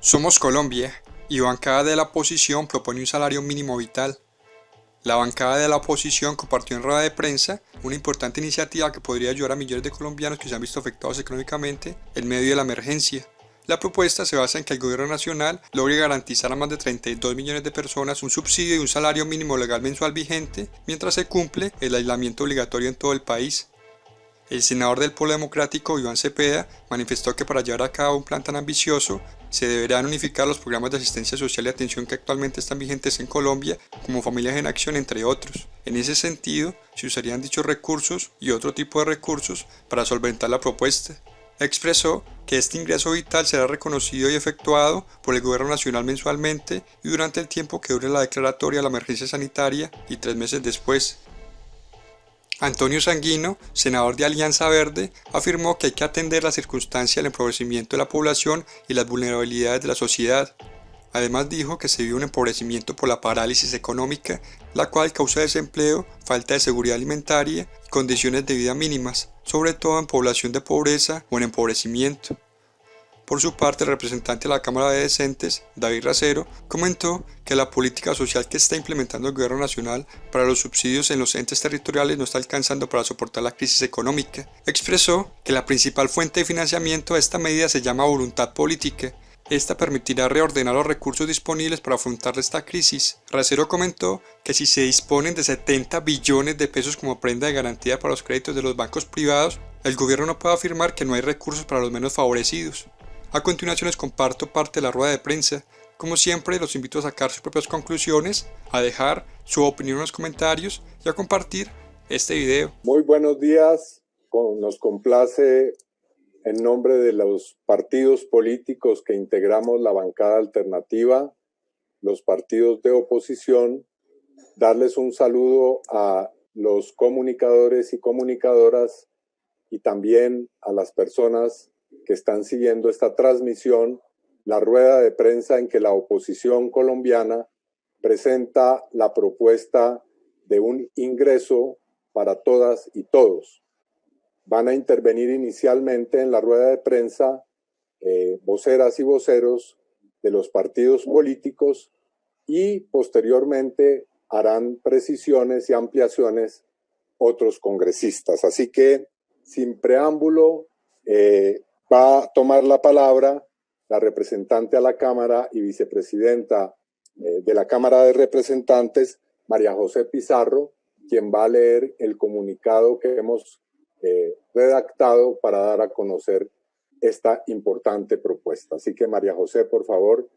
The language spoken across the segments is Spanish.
Somos Colombia y bancada de la oposición propone un salario mínimo vital. La bancada de la oposición compartió en rueda de prensa una importante iniciativa que podría ayudar a millones de colombianos que se han visto afectados económicamente en medio de la emergencia. La propuesta se basa en que el gobierno nacional logre garantizar a más de 32 millones de personas un subsidio y un salario mínimo legal mensual vigente mientras se cumple el aislamiento obligatorio en todo el país. El senador del Polo Democrático, Iván Cepeda, manifestó que para llevar a cabo un plan tan ambicioso se deberán unificar los programas de asistencia social y atención que actualmente están vigentes en Colombia, como Familias en Acción, entre otros. En ese sentido, se usarían dichos recursos y otro tipo de recursos para solventar la propuesta. Expresó que este ingreso vital será reconocido y efectuado por el Gobierno Nacional mensualmente y durante el tiempo que dure la declaratoria de la emergencia sanitaria y 3 meses después. Antonio Sanguino, senador de Alianza Verde, afirmó que hay que atender la circunstancia del empobrecimiento de la población y las vulnerabilidades de la sociedad. Además dijo que se vive un empobrecimiento por la parálisis económica, la cual causa desempleo, falta de seguridad alimentaria y condiciones de vida mínimas, sobre todo en población de pobreza o en empobrecimiento. Por su parte, el representante de la Cámara de Decentes, David Racero, comentó que la política social que está implementando el Gobierno Nacional para los subsidios en los entes territoriales no está alcanzando para soportar la crisis económica. Expresó que la principal fuente de financiamiento de esta medida se llama voluntad política. Esta permitirá reordenar los recursos disponibles para afrontar esta crisis. Racero comentó que si se disponen de 70 billones de pesos como prenda de garantía para los créditos de los bancos privados, el gobierno no puede afirmar que no hay recursos para los menos favorecidos. A continuación les comparto parte de la rueda de prensa. Como siempre, los invito a sacar sus propias conclusiones, a dejar su opinión en los comentarios y a compartir este video. Muy buenos días. Nos complace, en nombre de los partidos políticos que integramos la bancada alternativa, los partidos de oposición, darles un saludo a los comunicadores y comunicadoras y también a las personas que están siguiendo esta transmisión, la rueda de prensa en que la oposición colombiana presenta la propuesta de un ingreso para todas y todos. Van a intervenir inicialmente en la rueda de prensa voceras y voceros de los partidos políticos y posteriormente harán precisiones y ampliaciones otros congresistas. Así que, sin preámbulo, va a tomar la palabra la representante a la Cámara y vicepresidenta de la Cámara de Representantes, María José Pizarro, quien va a leer el comunicado que hemos redactado para dar a conocer esta importante propuesta. Así que, María José, por favor,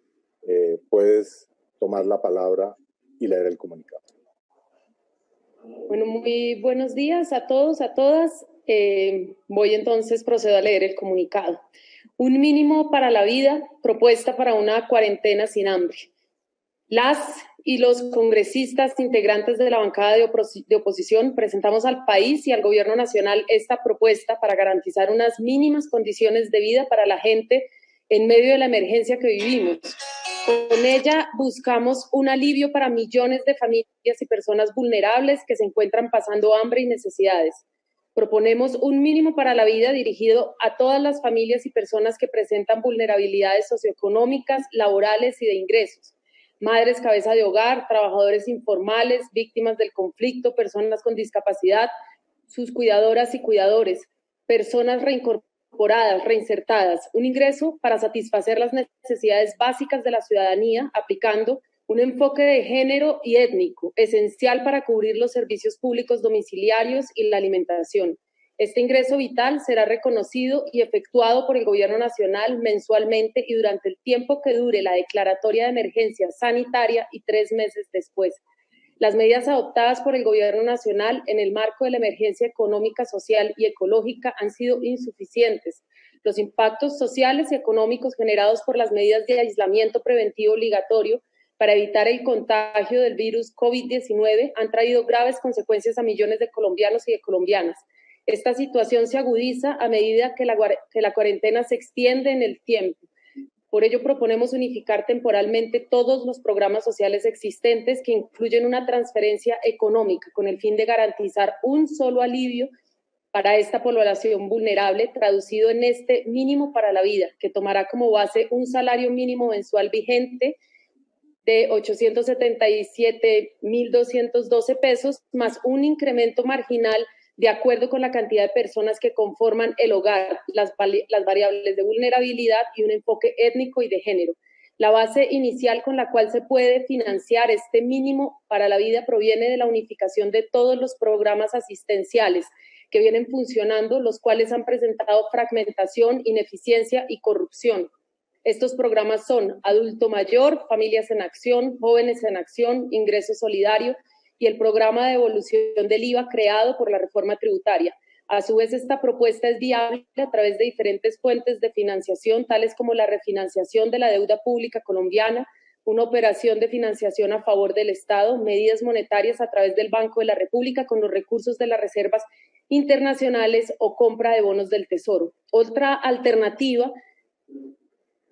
puedes tomar la palabra y leer el comunicado. Bueno, muy buenos días a todos, a todas. Voy entonces, procedo a leer el comunicado. Un mínimo para la vida, propuesta para una cuarentena sin hambre. Las y los congresistas integrantes de la bancada de oposición presentamos al país y al gobierno nacional esta propuesta para garantizar unas mínimas condiciones de vida para la gente en medio de la emergencia que vivimos. Con ella buscamos un alivio para millones de familias y personas vulnerables que se encuentran pasando hambre y necesidades. Proponemos un mínimo para la vida dirigido a todas las familias y personas que presentan vulnerabilidades socioeconómicas, laborales y de ingresos. Madres cabeza de hogar, trabajadores informales, víctimas del conflicto, personas con discapacidad, sus cuidadoras y cuidadores, personas reincorporadas, reinsertadas, un ingreso para satisfacer las necesidades básicas de la ciudadanía, aplicando un enfoque de género y étnico, esencial para cubrir los servicios públicos domiciliarios y la alimentación. Este ingreso vital será reconocido y efectuado por el Gobierno Nacional mensualmente y durante el tiempo que dure la declaratoria de emergencia sanitaria y 3 meses después. Las medidas adoptadas por el Gobierno Nacional en el marco de la emergencia económica, social y ecológica han sido insuficientes. Los impactos sociales y económicos generados por las medidas de aislamiento preventivo obligatorio para evitar el contagio del virus COVID-19 han traído graves consecuencias a millones de colombianos y de colombianas. Esta situación se agudiza a medida que la cuarentena se extiende en el tiempo. Por ello, proponemos unificar temporalmente todos los programas sociales existentes que incluyen una transferencia económica con el fin de garantizar un solo alivio para esta población vulnerable, traducido en este mínimo para la vida, que tomará como base un salario mínimo mensual vigente de 877.212 pesos, más un incremento marginal de acuerdo con la cantidad de personas que conforman el hogar, las variables de vulnerabilidad y un enfoque étnico y de género. La base inicial con la cual se puede financiar este mínimo para la vida proviene de la unificación de todos los programas asistenciales que vienen funcionando, los cuales han presentado fragmentación, ineficiencia y corrupción. Estos programas son Adulto Mayor, Familias en Acción, Jóvenes en Acción, Ingreso Solidario y el programa de devolución del IVA creado por la reforma tributaria. A su vez, esta propuesta es viable a través de diferentes fuentes de financiación, tales como la refinanciación de la deuda pública colombiana, una operación de financiación a favor del Estado, medidas monetarias a través del Banco de la República con los recursos de las reservas internacionales o compra de bonos del Tesoro. Otra alternativa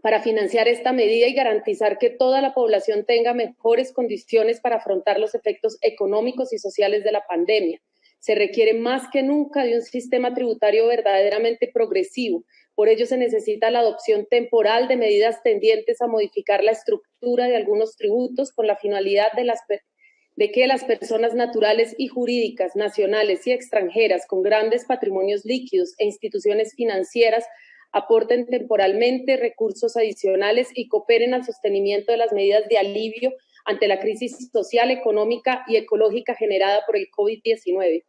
para financiar esta medida y garantizar que toda la población tenga mejores condiciones para afrontar los efectos económicos y sociales de la pandemia. Se requiere más que nunca de un sistema tributario verdaderamente progresivo. Por ello se necesita la adopción temporal de medidas tendientes a modificar la estructura de algunos tributos con la finalidad de que las personas naturales y jurídicas, nacionales y extranjeras con grandes patrimonios líquidos e instituciones financieras aporten temporalmente recursos adicionales y cooperen al sostenimiento de las medidas de alivio ante la crisis social, económica y ecológica generada por el COVID-19.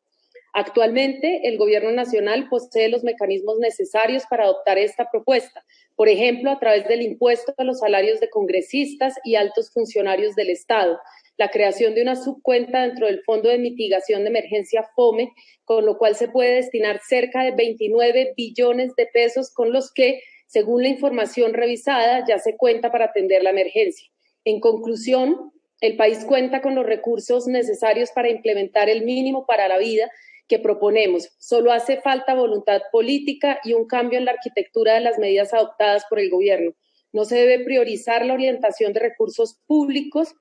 Actualmente, el Gobierno Nacional posee los mecanismos necesarios para adoptar esta propuesta, por ejemplo, a través del impuesto a los salarios de congresistas y altos funcionarios del Estado, la creación de una subcuenta dentro del Fondo de Mitigación de Emergencia FOME, con lo cual se puede destinar cerca de 29 billones de pesos con los que, según la información revisada, ya se cuenta para atender la emergencia. En conclusión, el país cuenta con los recursos necesarios para implementar el mínimo para la vida que proponemos. Solo hace falta voluntad política y un cambio en la arquitectura de las medidas adoptadas por el gobierno. No se debe priorizar la orientación de recursos públicos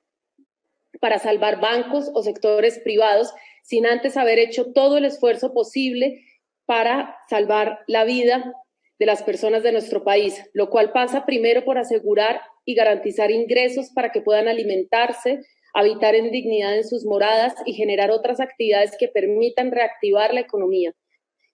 para salvar bancos o sectores privados sin antes haber hecho todo el esfuerzo posible para salvar la vida de las personas de nuestro país, lo cual pasa primero por asegurar y garantizar ingresos para que puedan alimentarse, habitar en dignidad en sus moradas y generar otras actividades que permitan reactivar la economía.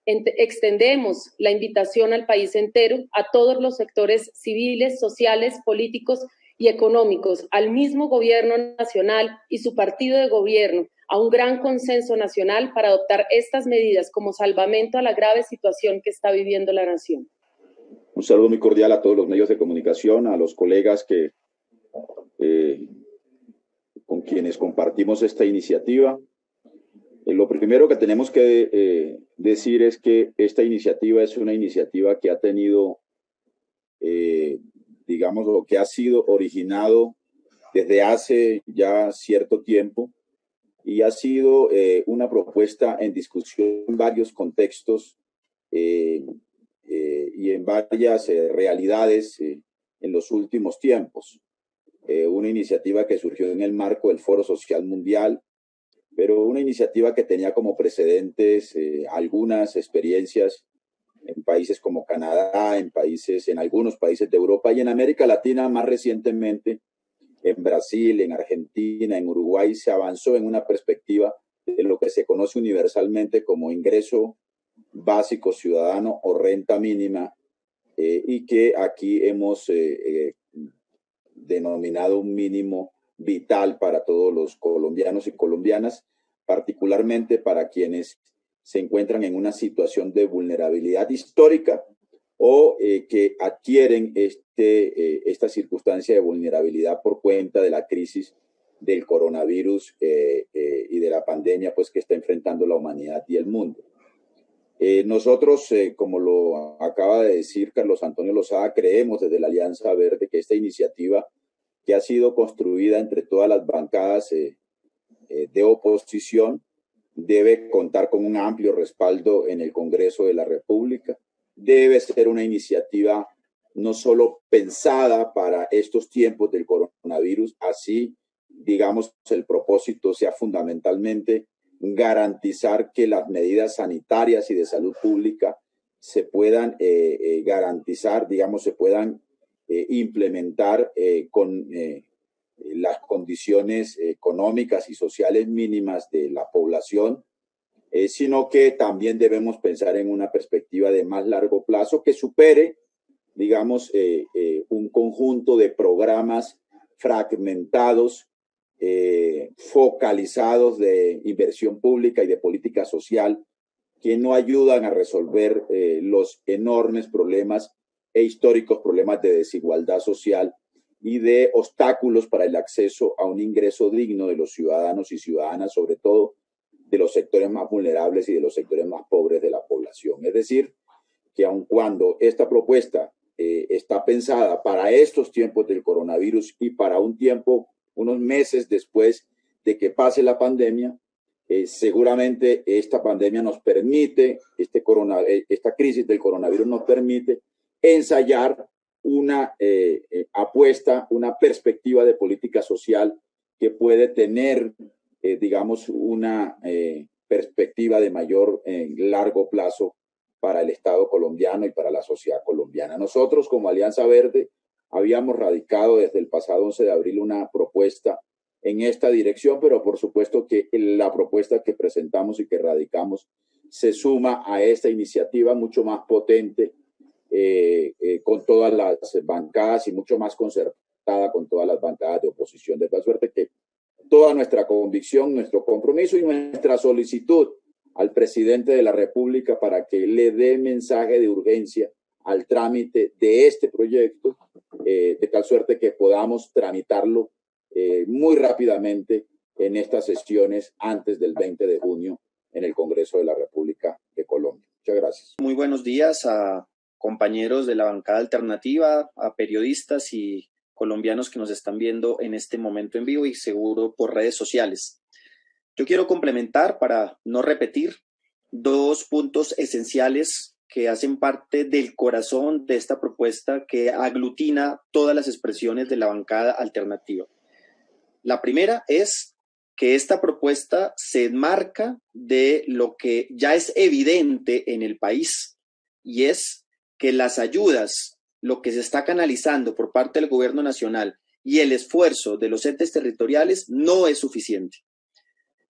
Extendemos la invitación al país entero, a todos los sectores civiles, sociales, políticos y económicos, al mismo gobierno nacional y su partido de gobierno, a un gran consenso nacional para adoptar estas medidas como salvamento a la grave situación que está viviendo la nación. Un saludo muy cordial a todos los medios de comunicación, a los colegas con quienes compartimos esta iniciativa. Lo primero que tenemos que decir es que esta iniciativa es una iniciativa que ha tenido, digamos, lo que ha sido originado desde hace ya cierto tiempo y ha sido una propuesta en discusión en varios contextos y en varias realidades en los últimos tiempos. Una iniciativa que surgió en el marco del Foro Social Mundial, pero una iniciativa que tenía como precedentes algunas experiencias en países como Canadá, en algunos países de Europa y en América Latina más recientemente, en Brasil, en Argentina, en Uruguay, se avanzó en una perspectiva de lo que se conoce universalmente como ingreso básico ciudadano o renta mínima y que aquí hemos denominado un mínimo vital para todos los colombianos y colombianas, particularmente para quienes se encuentran en una situación de vulnerabilidad histórica o que adquieren esta circunstancia de vulnerabilidad por cuenta de la crisis del coronavirus y de la pandemia pues, que está enfrentando la humanidad y el mundo. Nosotros, como lo acaba de decir Carlos Antonio Lozada, creemos desde la Alianza Verde que esta iniciativa que ha sido construida entre todas las bancadas de oposición debe contar con un amplio respaldo en el Congreso de la República. Debe ser una iniciativa no solo pensada para estos tiempos del coronavirus, así, digamos, el propósito sea fundamentalmente garantizar que las medidas sanitarias y de salud pública se puedan garantizar, digamos, se puedan implementar con las condiciones económicas y sociales mínimas de la población, sino que también debemos pensar en una perspectiva de más largo plazo que supere, digamos, un conjunto de programas fragmentados, focalizados de inversión pública y de política social que no ayudan a resolver los enormes problemas e históricos problemas de desigualdad social y de obstáculos para el acceso a un ingreso digno de los ciudadanos y ciudadanas, sobre todo de los sectores más vulnerables y de los sectores más pobres de la población. Es decir, que aun cuando esta propuesta está pensada para estos tiempos del coronavirus y para un tiempo, unos meses después de que pase la pandemia, seguramente esta pandemia nos permite, esta crisis del coronavirus nos permite ensayar una apuesta, una perspectiva de política social que puede tener, digamos, una perspectiva de mayor largo plazo para el Estado colombiano y para la sociedad colombiana. Nosotros, como Alianza Verde, habíamos radicado desde el pasado 11 de abril una propuesta en esta dirección, pero por supuesto que la propuesta que presentamos y que radicamos se suma a esta iniciativa mucho más potente, con todas las bancadas y mucho más concertada con todas las bancadas de oposición, de tal suerte que toda nuestra convicción, nuestro compromiso y nuestra solicitud al presidente de la República para que le dé mensaje de urgencia al trámite de este proyecto, de tal suerte que podamos tramitarlo muy rápidamente en estas sesiones antes del 20 de junio en el Congreso de la República de Colombia. Muchas gracias. Muy buenos días a compañeros de la bancada alternativa, a periodistas y colombianos que nos están viendo en este momento en vivo y seguro por redes sociales. Yo quiero complementar, para no repetir, dos puntos esenciales que hacen parte del corazón de esta propuesta que aglutina todas las expresiones de la bancada alternativa. La primera es que esta propuesta se enmarca de lo que ya es evidente en el país, y es que las ayudas, lo que se está canalizando por parte del gobierno nacional y el esfuerzo de los entes territoriales no es suficiente.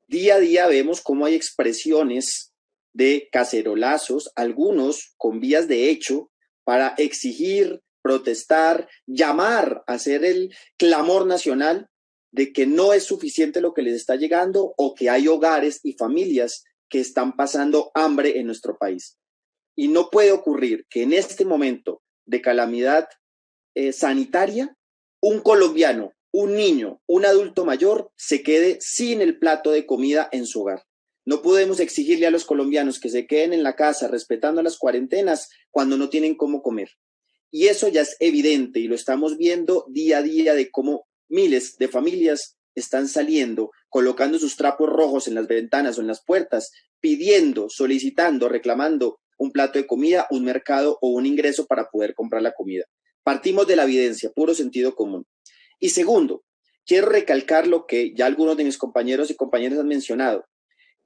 Día a día vemos cómo hay expresiones de cacerolazos, algunos con vías de hecho, para exigir, protestar, llamar a hacer el clamor nacional de que no es suficiente lo que les está llegando o que hay hogares y familias que están pasando hambre en nuestro país. Y no puede ocurrir que en este momento de calamidad sanitaria, un colombiano, un niño, un adulto mayor se quede sin el plato de comida en su hogar. No podemos exigirle a los colombianos que se queden en la casa respetando las cuarentenas cuando no tienen cómo comer. Y eso ya es evidente y lo estamos viendo día a día de cómo miles de familias están saliendo, colocando sus trapos rojos en las ventanas o en las puertas, pidiendo, solicitando, reclamando un plato de comida, un mercado o un ingreso para poder comprar la comida. Partimos de la evidencia, puro sentido común. Y segundo, quiero recalcar lo que ya algunos de mis compañeros y compañeras han mencionado,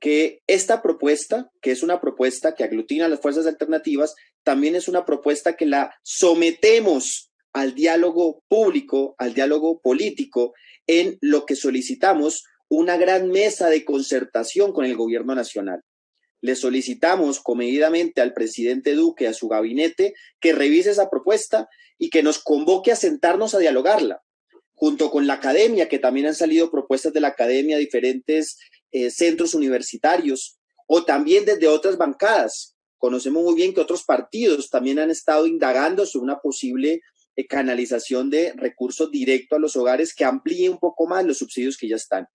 que esta propuesta, que es una propuesta que aglutina a las fuerzas alternativas, también es una propuesta que la sometemos al diálogo público, al diálogo político, en lo que solicitamos una gran mesa de concertación con el gobierno nacional. Le solicitamos comedidamente al presidente Duque, a su gabinete, que revise esa propuesta y que nos convoque a sentarnos a dialogarla, junto con la academia, que también han salido propuestas de la academia, diferentes centros universitarios, o también desde otras bancadas. Conocemos muy bien que otros partidos también han estado indagando sobre una posible canalización de recursos directos a los hogares que amplíe un poco más los subsidios que ya están.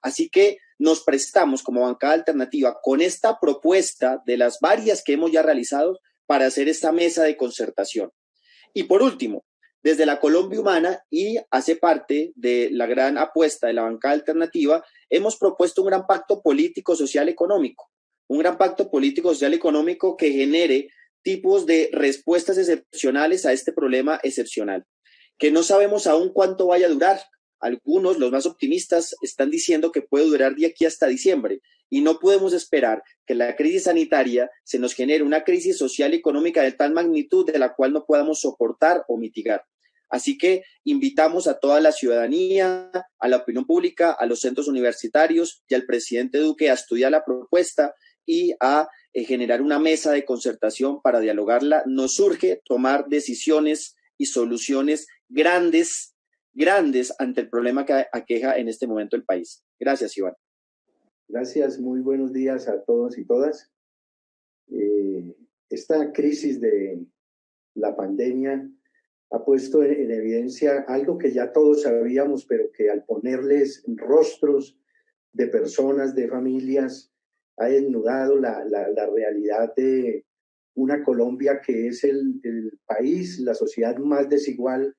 Así que nos prestamos como bancada alternativa con esta propuesta de las varias que hemos ya realizado para hacer esta mesa de concertación. Y por último, desde la Colombia Humana, y hace parte de la gran apuesta de la bancada alternativa, hemos propuesto un gran pacto político, social, económico. Un gran pacto político, social, económico que genere tipos de respuestas excepcionales a este problema excepcional, que no sabemos aún cuánto vaya a durar. Algunos, los más optimistas, están diciendo que puede durar de aquí hasta diciembre, y no podemos esperar que la crisis sanitaria se nos genere una crisis social y económica de tal magnitud de la cual no podamos soportar o mitigar. Así que invitamos a toda la ciudadanía, a la opinión pública, a los centros universitarios y al presidente Duque a estudiar la propuesta y a generar una mesa de concertación para dialogarla. Nos urge tomar decisiones y soluciones grandes ante el problema que aqueja en este momento el país. Gracias, Iván. Gracias, muy buenos días a todos y todas. Esta crisis de la pandemia ha puesto en evidencia algo que ya todos sabíamos, pero que al ponerles rostros de personas, de familias, ha desnudado la realidad de una Colombia que es el país, la sociedad más desigual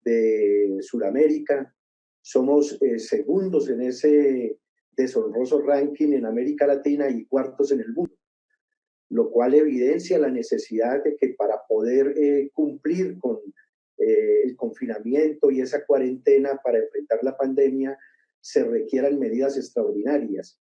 de Sudamérica. Somos segundos en ese deshonroso ranking en América Latina y cuartos en el mundo, lo cual evidencia la necesidad de que para poder cumplir con el confinamiento y esa cuarentena para enfrentar la pandemia se requieran medidas extraordinarias.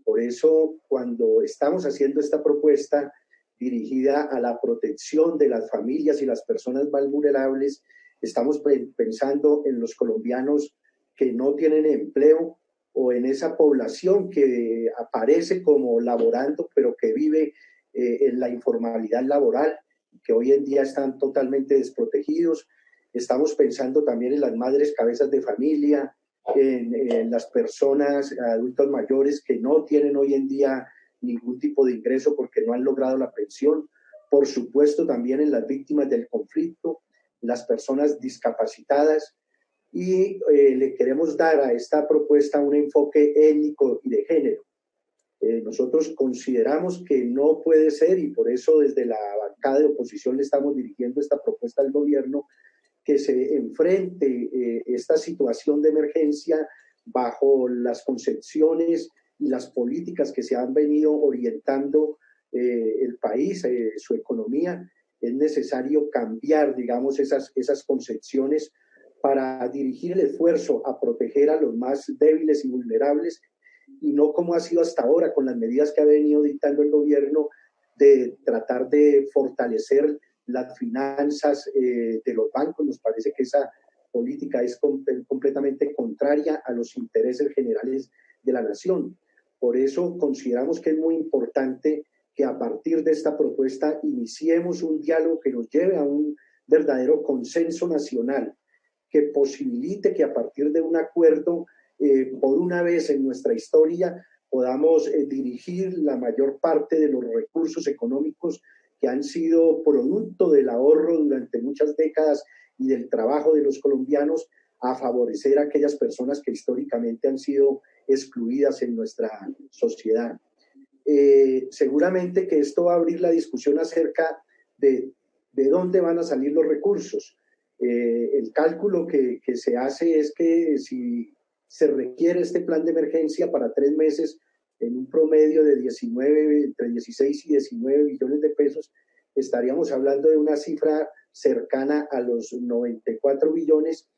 Por eso, cuando estamos haciendo esta propuesta dirigida a la protección de las familias y las personas más vulnerables, estamos pensando en los colombianos que no tienen empleo o en esa población que aparece como laborando, pero que vive en la informalidad laboral, que hoy en día están totalmente desprotegidos. Estamos pensando también en las madres cabezas de familia, en las personas, adultos mayores que no tienen hoy en día ningún tipo de ingreso porque no han logrado la pensión. Por supuesto, también en las víctimas del conflicto, las personas discapacitadas. Y le queremos dar a esta propuesta un enfoque étnico y de género. Nosotros consideramos que no puede ser, y por eso desde la bancada de oposición le estamos dirigiendo esta propuesta al gobierno, que se enfrente esta situación de emergencia bajo las concepciones y las políticas que se han venido orientando el país, su economía. Es necesario cambiar, digamos, esas concepciones para dirigir el esfuerzo a proteger a los más débiles y vulnerables, y no como ha sido hasta ahora con las medidas que ha venido dictando el gobierno de tratar de fortalecer las finanzas de los bancos. Nos parece que esa política es completamente contraria a los intereses generales de la nación. Por eso consideramos que es muy importante que a partir de esta propuesta iniciemos un diálogo que nos lleve a un verdadero consenso nacional, que posibilite que a partir de un acuerdo, por una vez en nuestra historia, podamos dirigir la mayor parte de los recursos económicos que han sido producto del ahorro durante muchas décadas y del trabajo de los colombianos a favorecer a aquellas personas que históricamente han sido excluidas en nuestra sociedad. Seguramente que esto va a abrir la discusión acerca de dónde van a salir los recursos. El cálculo que se hace es que si se requiere este plan de emergencia para 3 meses en un promedio de entre 16 y 19 billones de pesos, estaríamos hablando de una cifra cercana a los 94 billones,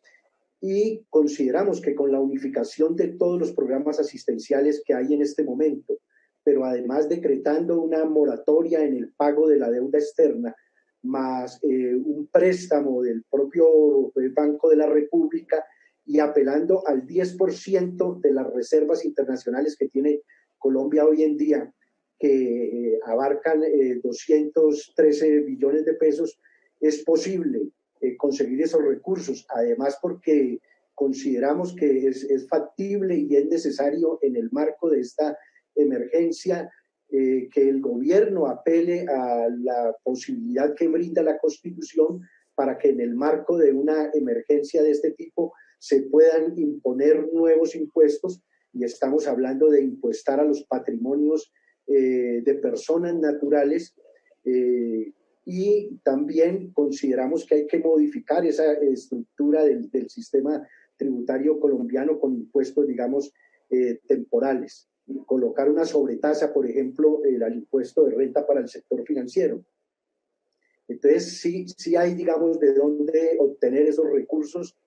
y consideramos que con la unificación de todos los programas asistenciales que hay en este momento, pero además decretando una moratoria en el pago de la deuda externa, más un préstamo del propio Banco de la República y apelando al 10% de las reservas internacionales que tiene Colombia hoy en día, que abarcan 213 billones de pesos, es posible conseguir esos recursos. Además, porque consideramos que es factible y es necesario en el marco de esta emergencia que el gobierno apele a la posibilidad que brinda la Constitución para que en el marco de una emergencia de este tipo se puedan imponer nuevos impuestos, y estamos hablando de impuestar a los patrimonios de personas naturales, y también consideramos que hay que modificar esa estructura del sistema tributario colombiano con impuestos, digamos, temporales. Colocar una sobretasa, por ejemplo, al impuesto de renta para el sector financiero. Entonces, sí hay, digamos, de dónde obtener esos recursos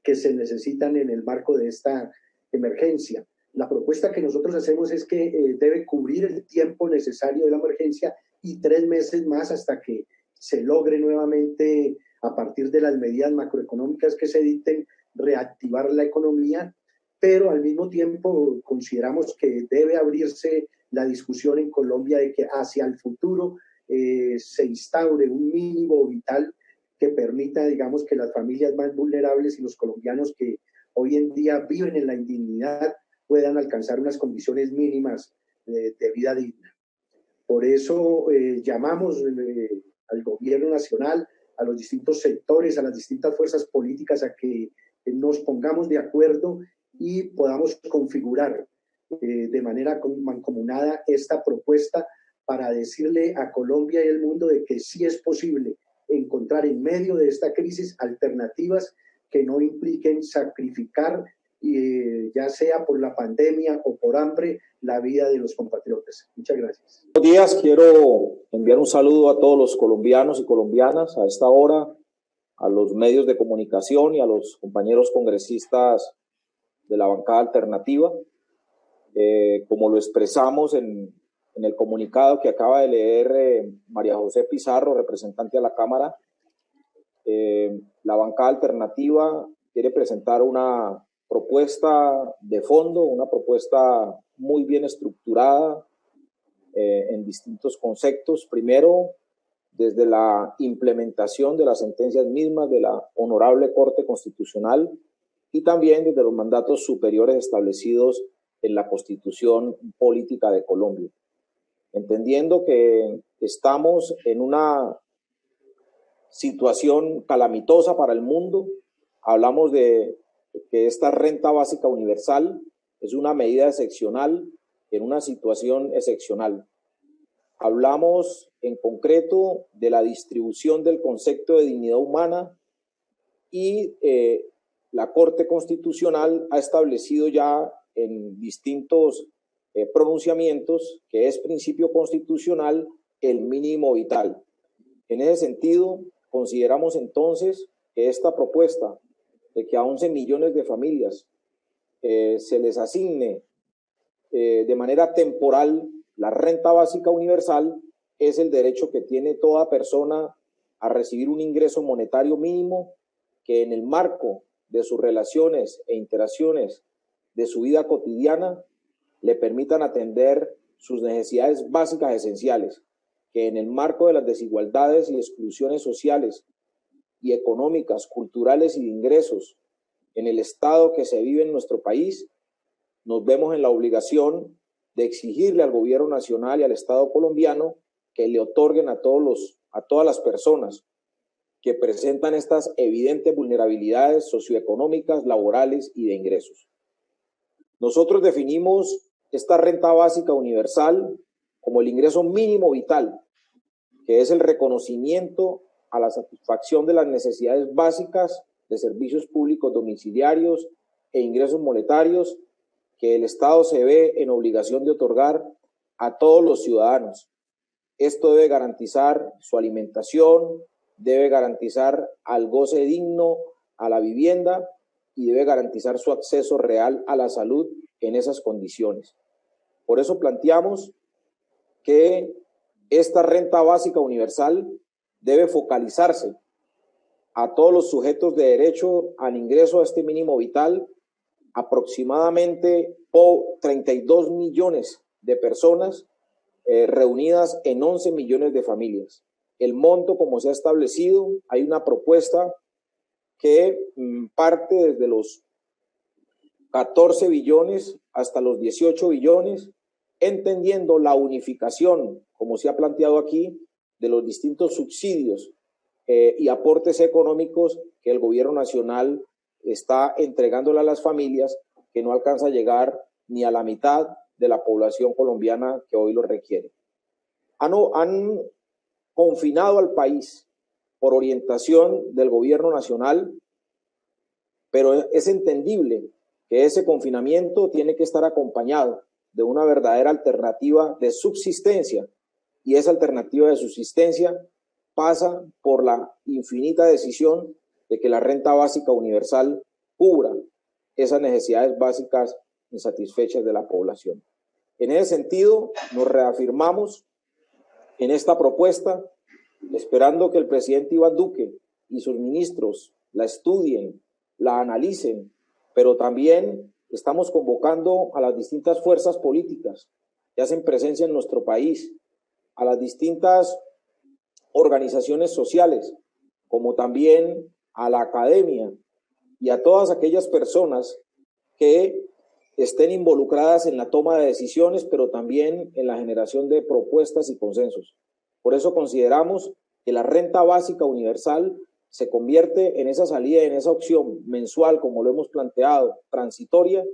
que se necesitan en el marco de esta emergencia. La propuesta que nosotros hacemos es que debe cubrir el tiempo necesario de la emergencia y 3 meses más hasta que se logre nuevamente, a partir de las medidas macroeconómicas que se dicten, reactivar la economía, pero al mismo tiempo consideramos que debe abrirse la discusión en Colombia de que hacia el futuro se instaure un mínimo vital que permita, digamos, que las familias más vulnerables y los colombianos que hoy en día viven en la indignidad puedan alcanzar unas condiciones mínimas de vida digna. Por eso llamamos al gobierno nacional, a los distintos sectores, a las distintas fuerzas políticas a que nos pongamos de acuerdo y podamos configurar de manera mancomunada esta propuesta para decirle a Colombia y al mundo de que sí es posible encontrar en medio de esta crisis alternativas que no impliquen sacrificar, ya sea por la pandemia o por hambre, la vida de los compatriotas. Muchas gracias. Buenos días, quiero enviar un saludo a todos los colombianos y colombianas a esta hora, a los medios de comunicación y a los compañeros congresistas de la bancada alternativa. Como lo expresamos en el comunicado que acaba de leer María José Pizarro, representante de la Cámara, la bancada alternativa quiere presentar una propuesta de fondo, una propuesta muy bien estructurada en distintos conceptos. Primero, desde la implementación de las sentencias mismas de la Honorable Corte Constitucional y también desde los mandatos superiores establecidos en la Constitución Política de Colombia. Entendiendo que estamos en una situación calamitosa para el mundo, hablamos de que esta renta básica universal es una medida excepcional en una situación excepcional. Hablamos en concreto de la distribución del concepto de dignidad humana y la Corte Constitucional ha establecido ya en distintos pronunciamientos que es principio constitucional el mínimo vital. En ese sentido, consideramos entonces que esta propuesta de que a 11 millones de familias se les asigne de manera temporal la renta básica universal es el derecho que tiene toda persona a recibir un ingreso monetario mínimo que en el marco de sus relaciones e interacciones de su vida cotidiana le permitan atender sus necesidades básicas esenciales, que en el marco de las desigualdades y exclusiones sociales y económicas, culturales y de ingresos en el estado que se vive en nuestro país, nos vemos en la obligación de exigirle al gobierno nacional y al Estado colombiano que le otorguen a todas las personas que presentan estas evidentes vulnerabilidades socioeconómicas, laborales y de ingresos. Nosotros definimos esta renta básica universal como el ingreso mínimo vital, que es el reconocimiento a la satisfacción de las necesidades básicas de servicios públicos domiciliarios e ingresos monetarios que el Estado se ve en obligación de otorgar a todos los ciudadanos. Esto debe garantizar su alimentación, debe garantizar al goce digno a la vivienda y debe garantizar su acceso real a la salud en esas condiciones. Por eso planteamos que esta renta básica universal debe focalizarse a todos los sujetos de derecho al ingreso a este mínimo vital, aproximadamente 32 millones de personas reunidas en 11 millones de familias. El monto, como se ha establecido, hay una propuesta que parte desde los 14 billones hasta los 18 billones, entendiendo la unificación, como se ha planteado aquí, de los distintos subsidios y aportes económicos que el gobierno nacional está entregándole a las familias, que no alcanza a llegar ni a la mitad de la población colombiana que hoy lo requiere. Han confinado al país por orientación del gobierno nacional, pero es entendible que ese confinamiento tiene que estar acompañado de una verdadera alternativa de subsistencia, y esa alternativa de subsistencia pasa por la infinita decisión de que la renta básica universal cubra esas necesidades básicas insatisfechas de la población. En ese sentido, nos reafirmamos en esta propuesta, esperando que el presidente Iván Duque y sus ministros la estudien, la analicen, pero también estamos convocando a las distintas fuerzas políticas que hacen presencia en nuestro país, a las distintas organizaciones sociales, como también a la academia y a todas aquellas personas que estén involucradas en la toma de decisiones, pero también en la generación de propuestas y consensos. Por eso consideramos que la renta básica universal se convierte en esa salida, en esa opción mensual, como lo hemos planteado, transitoria,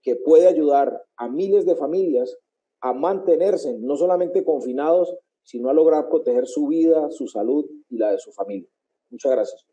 que puede ayudar a miles de familias a mantenerse no solamente confinados, sino a lograr proteger su vida, su salud y la de su familia. Muchas gracias.